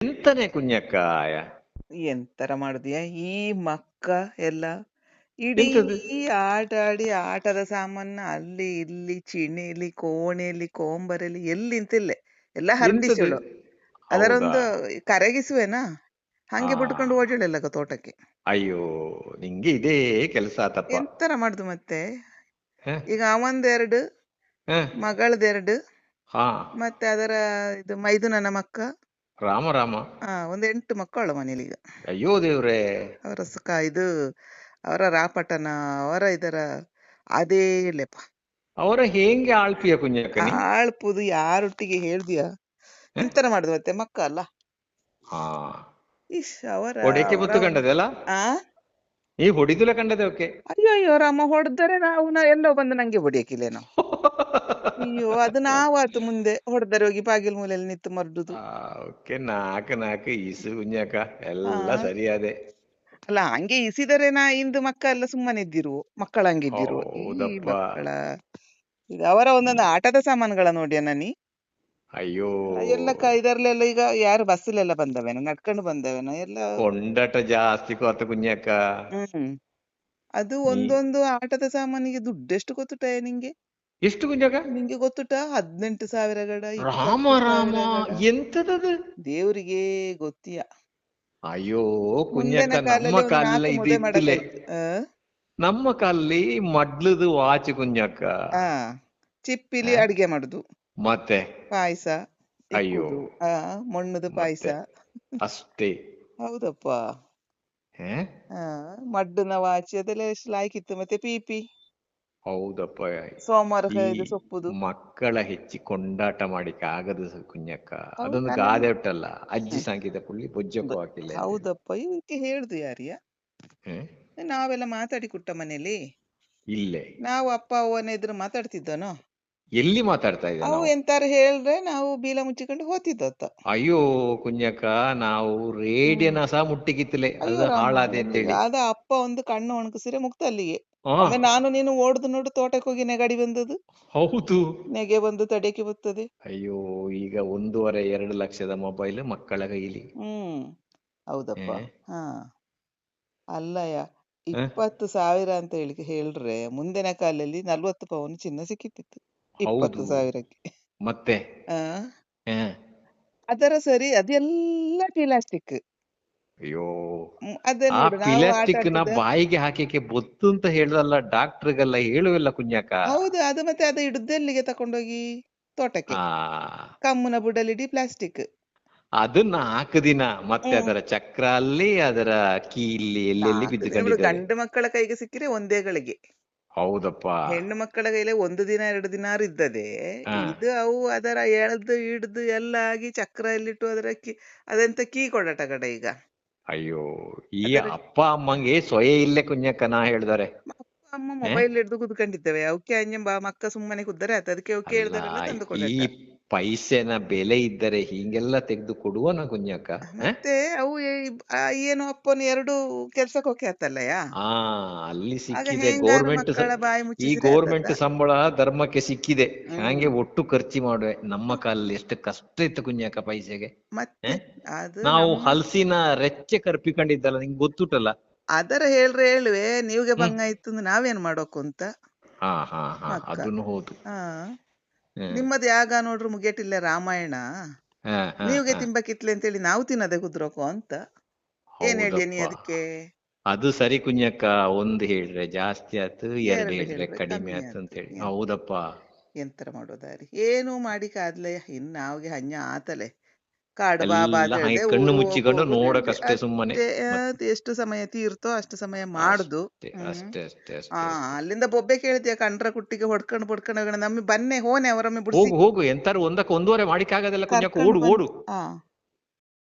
ಎಂತನೇ ಕುഞ്ഞಕ್ಕಾಯ ಎಂತರ ಮಾಡುದಿಯ ಈ ಮಕ್ಕ ಎಲ್ಲ ಇಡೀ ಎಂತದು ಆಟ ಆಡಿ ಆಟದ ಸಾಮಾನ ಅಲ್ಲಿ ಇಲ್ಲಿ ಚಿಣಿಲಿ ಕೋಣೆಲಿ ಕೋಂಬರಲ್ಲಿ ಎಲ್ಲಿ ಇಂತಿಲ್ಲೆ ಎಲ್ಲ ಎಂತದು ಹರಡಿಸಳು ಹೌದಾ ಅದರೊಂದು ಕರಗಿಸುವೆನಾ ಹಾ ಹಂಗೆ ಬಿಟ್ಕೊಂಡು ಓಡಿಳಲ್ಲ ತೋಟಕ್ಕೆ. ಅಯ್ಯೋ ನಿಂಗೆ ಇದೇ ಕೆಲಸ ಆತಪ್ಪ. ಎಂತರ ಮಾಡುದು ಮತ್ತೆ. ಹ? ಈಗ ಅವಂದೆರಡು, ಹ? ಮಗಳದೆರಡು, ಹಾ ಮತ್ತೆ ಅದರ ಇದು ಮೈದುನನ ಮಕ್ಕ, ರಾಮ ರಾಮ. ಒಂದು 8 ಮಕ್ಕಳು ಮನೇಲಿ ಈಗ. ಅಯ್ಯೋ ದೇವ್ರೇ. ಅವರ ಇದು ಅವರ ರಾಪಟನ ಅವರ ಇದರ ಅದೇ ಲೆಪ ಅವರ ಹೇಂಗೆ ಆಳ್ಪಿಯ ಕುഞ്ഞಕ್ಕ ನೀ. ಆಳ್ಪುದು ಯಾರೊಟ್ಟಿಗೆ ಹೇಳ್ದಿಯ. ಹ? ಎಂತರ ಮಾಡುದು ಮತ್ತೆ ಮಕ್ಕ ಅಲ್ಲ. ಹಾ ಇಶ್ ಅವರ ಹೊಡೆಕೆ ಅವರ ಬುತ್ತು ಕಂಡದೆ ಅಲ್ಲ. ಆ ನೀ ಹೊಡಿದುಲ ಕಂಡದೆ ಓಕೆ. ಅಯ್ಯೋ ಅಯ್ಯೋ ರಾಮ ಹೊಡೆದರೆ ನಾವು ಎಲ್ಲೋ ಬಂದು ನಂಗೆ ಹೊಡಿಯಕ್ಕಿಲ್ಲೇನೋ. ಅಯ್ಯೋ ಅದು ನಾವಾತು ಮುಂದೆ ಹೊಡೆದರೆ ಹೋಗಿ ಬಾಗಿಲು ಮೂಲೆಯಲ್ಲಿ ನಿಂತು ಮರ್ದುದು. ಓಕೆ ನಾಲ್ಕು ನಾಲ್ಕು ಈಸು ಕುഞ്ഞಕ್ಕ ಆ ಎಲ್ಲ ಸರಿಯಾದೆ. ಅಲ್ಲ ಹಂಗೆ ಇಸಿದರೆ ಇಂದು ಮಕ್ಕ ಎಲ್ಲ ಸುಮ್ಮನೆ ಇದ್ದಿರು ಮಕ್ಕಳ ಹಂಗಿದ್ದಿರು ಈ ಹೌದಪ್ಪ. ಮಕ್ಕಳ. ಈಗ ಅವರ ಒಂದೊಂದು ಆಟದ ಸಾಮಾನುಗಳ ನೋಡ್ಯ ನಾನಿ. ಅಯ್ಯೋ ಎಲ್ಲ ಇದರಲ್ಲೆಲ್ಲ ಈಗ ಯಾರು ಬಸ್ಸಲ್ಲೆಲ್ಲ ಬಂದವೇನೋ ನಡ್ಕೊಂಡು ಬಂದವೇನೋ ಎಲ್ಲ. ಕೊಂಡಟ ಜಾಸ್ತಿ ಕೊತ್ತ ಕುഞ്ഞಕ್ಕ. ಹ್ಮ್ ಅದು ನೀ ಒಂದೊಂದು ಆಟದ ಸಾಮಾನಿಗೆ ದುಡ್ಡು ಎಷ್ಟು ಗೊತ್ತುಟ ನಿಂಗೆ. ಎಷ್ಟು ಕುഞ്ഞಕ್ಕ. ನಿಂಗೆ ಗೊತ್ತುಟ 18,000 ಗಡ ರಾಮ 20,000 ರಾಮ ಗಡ. ಎಂತದದು. ದೇವ್ರಿಗೆ ಗೊತ್ತಿಯ. ಅಯ್ಯೋ ಮುಂದಿನ ಕುഞ്ഞಕ್ಕ ನಮ್ಮ ಕಾಲಲ್ಲಿ ಒಂದು ಕಾಲ 4 ಇದು ಮದುವೆ ಇತ್ತಲೆ. ಮಾಡಕ್ಕಾಯ್ತು. ನಮ್ಮ ಕಾಲಲ್ಲಿ ಮಡ್ಲದು ವಾಚ್ ಕುഞ്ഞಕ್ಕ. ಆ ಚಿಪ್ಪಿಲಿ ಆ? ಅಡಿಗೆ ಮಾಡುದು. ಮತ್ತೆ ಪಾಯಸ ಅಯ್ಯೋ ಇಕ್ಕುದು. ಮಣ್ಣದು ಪಾಯಸ. ಮತ್ತೆ ಅಷ್ಟೇ. ಹೌದಪ್ಪ. ಹೇ ಮಡ್ಡನ ವಾಚಿ ಅದೆಲ್ಲ ಎಷ್ಟು ಲಾಯ್ಕಿತ್ತು. ಮತ್ತೆ ಪೀಪಿ ಹೌದಪ್ಪ. ಸೋಮವಾರ ಈ ಇದು ಸೊಪ್ಪುದು. ಮಕ್ಕಳ ಹೆಚ್ಚಿ ಕೊಂಡಾಟ ಮಾಡಿಕ ಆಗದು ಕುഞ്ഞಕ್ಕ. ಹೌದು ಅದೊಂದು ನನ್ನ ಗಾದೆ ಉಂಟಲ್ಲ ಅಜ್ಜಿ ಸಂಗೀತ ಪುಳ್ಳಿ ಬೊಜ್ಜಕ್ಕೂ ಗೊ- ಹಾಕಿಲ್ಲ ಅಂತೇಳಿ. ಹೌದಪ್ಪ ಇವಕ್ಕೆ ಹೇಳ್ದು ಯಾರಿಯ. ಹೇ ನಾವೆಲ್ಲ ಮಾತಾಡಿ ಕುಟ್ಟ ಮನೇಲಿ. ಇಲ್ಲೇ ನಾವು ಅಪ್ಪ ಅವನ ಎದುರು ಮಾತಾಡ್ತಿದ್ದನೋ. ಎಲ್ಲಿ ಮಾತಾಡ್ತಾ ಇದ್ದೆ ಅವು ನಾವು. ಎಂತಾರು ಹೇಳ್ರೆ ನಾವು ಬೀಲ ಮುಚ್ಚಿಕೊಂಡು ಹೋತಿದ್ದತ್ತ. ಅಯ್ಯೋ ಕುഞ്ഞಕ್ಕ ನಾವು ಹ್ಮ್ ರೇಡಿಯೋನ ಸಹ ಮುಟ್ಟಿಗಿತ್ತಲೆ ಅಯ್ಯೋ ಅದು ರಾಮ ಹಾಳಾದೆ ಎಲ್ಲಿಗೆ ಅಂತೇಳಿ. ಅದ ಅಪ್ಪ ಒಂದು ಕಣ್ಣು ಒಣಗಿಸಿರೆ ಮುಕ್ತ ಅಲ್ಲಿಗೆ. ಹಾ ಒಮ್ಮೆ ನಾನು ನೀನು ಓಡುದು ನೋಡು ತೋಟಕ್ಕೆ ಹೋಗಿ ನೆಗಡಿ ಬಂದದ್ದು. ಹೌದು. ನೆಗೆ ಬಂದು ತಡೆಕೆ ಬರ್ತದೆ. ಅಯ್ಯೋ ಈಗ 1.5-2 ಲಕ್ಷದ ಮೊಬೈಲ್ ಮಕ್ಕಳ ಕೈಲಿ. ಹೌದಪ್ಪ. ಹೇ ಹಾ ಅಲ್ಲಯ್ಯ ಹ? 20,000 ಅಂತ ಹೇಳ್ರೆ ಮುಂದಿನ ಕಾಲದಲ್ಲಿ 40 ಪವನ್ ಚಿನ್ನ ಸಿಕ್ಕಿತ್ತಿತ್ತು ಹೌದು 20,000ಕ್ಕೆ. ಮತ್ತೆ. ಆ ಹೇ ಅದರ ಸರಿ ಅದೆಲ್ಲ ಪ್ಲಾಸ್ಟಿಕ್. ಅಯ್ಯೋ ಅದೇ ಆ ನೋಡು ನಾವು ಆಟ ಪ್ಲಾಸ್ಟಿಕ್ ನ ಆಡ್ತಿದ್ದ. ಬಾಯಿಗೆ ಹಾಕಿಕೆ ಬೊತ್ತು ಅಂತ ಹೇಳಲ್ಲ ಡಾಕ್ಟರ್ಗೆಲ್ಲ ಹೇಳುವಿಲ್ಲ ಕುഞ്ഞಕ್ಕ. ಹೌದು ಅದು ಮತ್ತೆ ಅದು ಇಡುದೆಲ್ಲಿಗೆ ತಕೊಂಡೋಗಿ ತೋಟಕ್ಕೆ. ಆ ಕಮ್ಮನ ಬುಡಲಿಡಿ ಪ್ಲಾಸ್ಟಿಕ್. ಅದು 4 ದಿನ ಮತ್ತೆ ಹ್ಮ್ ಅದರ ಚಕ್ರ ಅಲ್ಲಿ ಅದರ ಕೀಲಿ ಎಲ್ಲೆಲ್ಲಿ 4 ದಿನ ಬಿಡು. ಬಿದ್ದುಕೊಂಡಿದ್ದಾವೆ. ಗಂಡು ಮಕ್ಕಳ ಕೈಗೆ ಸಿಕ್ಕಿದ್ರೆ ಒಂದೇ ಗಳಿಗೆ. ಹೌದಪ್ಪ. ಹೆಣ್ಣು ಮಕ್ಕಳ ಕೈಲಿ 1 ದಿನ 2 ದಿನಾರು ಇದ್ದದೆ. ಹಾ ಇದು ಅವು ಅದರ ಎಳ್ದು ಹಿಡ್ದು ಎಲ್ಲ ಆಗಿ ಚಕ್ರ ಎಲ್ಲಿಟ್ಟು ಅದರ ಅದೆಂತ ಕೀ ಕೊಡಟ ಕಡೆ ಈಗ. ಅಯ್ಯೋ ಈ ಅದರ ಅಪ್ಪ ಅಮ್ಮಂಗೆ ಸೊಯೆ ಇಲ್ಲೇ ಕುഞ്ഞಕ್ಕ ನಾ ಹೇಳ್ದಾರೆ. ಅಪ್ಪ ಅಮ್ಮ ಹೇ ಮೊಬೈಲ್ ಹಿಡ್ದು ಕುತ್ಕೊಂಡಿದ್ದೇವೆ. ಅವಕ್ಕೆ ಅಂಜ ಮಕ್ಕ ಸುಮ್ಮನೆ ಕುದ್ದರೆ ಆಯ್ತು. ಅದಕ್ಕೆ ಅವಕ್ಕೆ ಅಲ್ಲ ಹೇಳ್ದಾರೆಲ್ಲ ತಂದು ಈ ಕೊಡಟ. ಪೈಸೆನ ಬೆಲೆ ಇದ್ದರೆ ಹೀಗೆಲ್ಲ ತೆಗೆದು ಕೊಡುವನ ಕುഞ്ഞಕ್ಕ. ಮತ್ತೆ ಅವು ಏನು ಅಪ್ಪನ 2 ಕೆಲ್ಸಕ್ಕೆ ಹೋಗಿ ಆತಲ್ಲಯ್ಯ. ಆ ಅಲ್ಲಿ ಆಗ ಸಿಕ್ಕಿದೆ ಹೆಂಗಾರು ಗೌರ್ಮೆಂಟ್. ಮಕ್ಕಳ ಬಾಯಿ ಈ ಮುಚ್ಚಿಸಿದ್ರೆ ಆತದ್ದ. ಗೌರ್ಮೆಂಟ್ ಸಂಬಳ ಧರ್ಮಕ್ಕೆ ಸಿಕ್ಕಿದೆ. ಹ್ಮ್ ಹಾಗೆ ಒಟ್ಟು ಖರ್ಚು ಮಾಡುವೆ. ನಮ್ಮ ಕಾಲಲ್ಲಿ ಎಷ್ಟು ಕಷ್ಟ ಇತ್ತು ಕುഞ്ഞಕ್ಕ ಪೈಸೆಗೆ. ಮತ್ತೆ ಅದು ನಾವು ನಮ್ಮ ಹಲಸಿನ ರೆಚ್ಚೆ ಕರ್ಪಿಕೊಂಡಿದ್ದಲ್ಲ ನಿಂಗೆ ಗೊತ್ತುಂಟಲ್ಲ. ಅದರ ಹೇಳುವೆ ನೀವ್ಗೆ ಭಂಗ ಇತ್ತು ನಾವೇನ್ ಮಾಡೋಕು ಅಂತ. ಹಾ ಹಾ ಹಾ ಮಕ್ಕ ಅದನ್ನು ಹೌದು. ಹಾ ಹ್ಮ್ ನಿಮ್ಮದು ಯಾಗ ನೋಡ್ರು ಮುಗೇಟಿಲ್ಲ ರಾಮಾಯಣ. ಹಾ ಹಾ ನೀವ್ಗೆ ಹಾ ತಿಂಬಕ್ಕಿತ್ಲೆ ಅಂತೇಳಿ ನಾವು ತಿನ್ನದೆ ಕುದ್ರೋಕು ಅಂತ. ಏನ್ ಹೇಳಿಯ ನೀ ಹೌದಪ್ಪ. ಅದಕ್ಕೆ. ಅದು ಸರಿ ಕುഞ്ഞಕ್ಕ. ಒಂದು ಹೇಳ್ರೆ ಜಾಸ್ತಿ ಆಯ್ತು, ಎರಡು 2 ಹೇಳ್ರೆ ಹೇಳ್ರೆ ಕಡಿಮೆ ಕಮ್ಮಿ ಆಯ್ತು ಆತು. ಅಂತೇಳಿ. ಹೌದಪ್ಪ. ಎಂತರ ಮಾಡೋದಾರಿ ಏನು ಮಾಡಿಕಾದ್ಲೆ ಇನ್ನು ನಾವ್ಗೆ ಹಂಜ ಆತಲೆ. ಕಾಡು ಬಾಬಾ ಎಲ್ಲ ಅಂತ ಹಾಗೆ ಹೇಳ್ದೆ ಕಣ್ಣು ಊರು ಮುಚ್ಚಿಕೊಂಡು ಹೋಗುದು ಹೇಳ್ದೆ ನೋಡಕಷ್ಟೇ ಸುಮ್ಮನೆ. ಅಷ್ಟೇ. ಮತ್ತೆ ಎಷ್ಟು ಸಮಯ ತೀರ್ತೋ ಅಷ್ಟು ಸಮಯ ಮಾಡುದು. ಅಷ್ಟೇ ಹ್ಮ್ ಅಷ್ಟೇ ಅಷ್ಟೇ ಆ ಅಷ್ಟೇ ಅಷ್ಟೇ. ಅಲ್ಲಿಂದ ಬೊಬ್ಬೆ ಕೇಳ್ತೀಯ ಕಂಡ್ರ ಕುಟ್ಟಿಗೆ ಹೊಡ್ಕೊಂಡು ನಮ್ಮಿ ಬನ್ನೆ ಹೋನೆ ಅವರೊಮ್ಮೆ ಬಿಡಿಸಿ ಹೋಗು ಹೋಗು ಎಂತಾರು ಒಂದಕ್ಕೆ ಒಂದೂವರೆ ಮಾಡಿಕ್ಕಾಗದಲ್ಲ ಕುഞ്ഞಕ್ಕ. ಕರ್ಕೊಂಡು ಓಡು ಬನ್ನಿ. ಓಡು. ಆ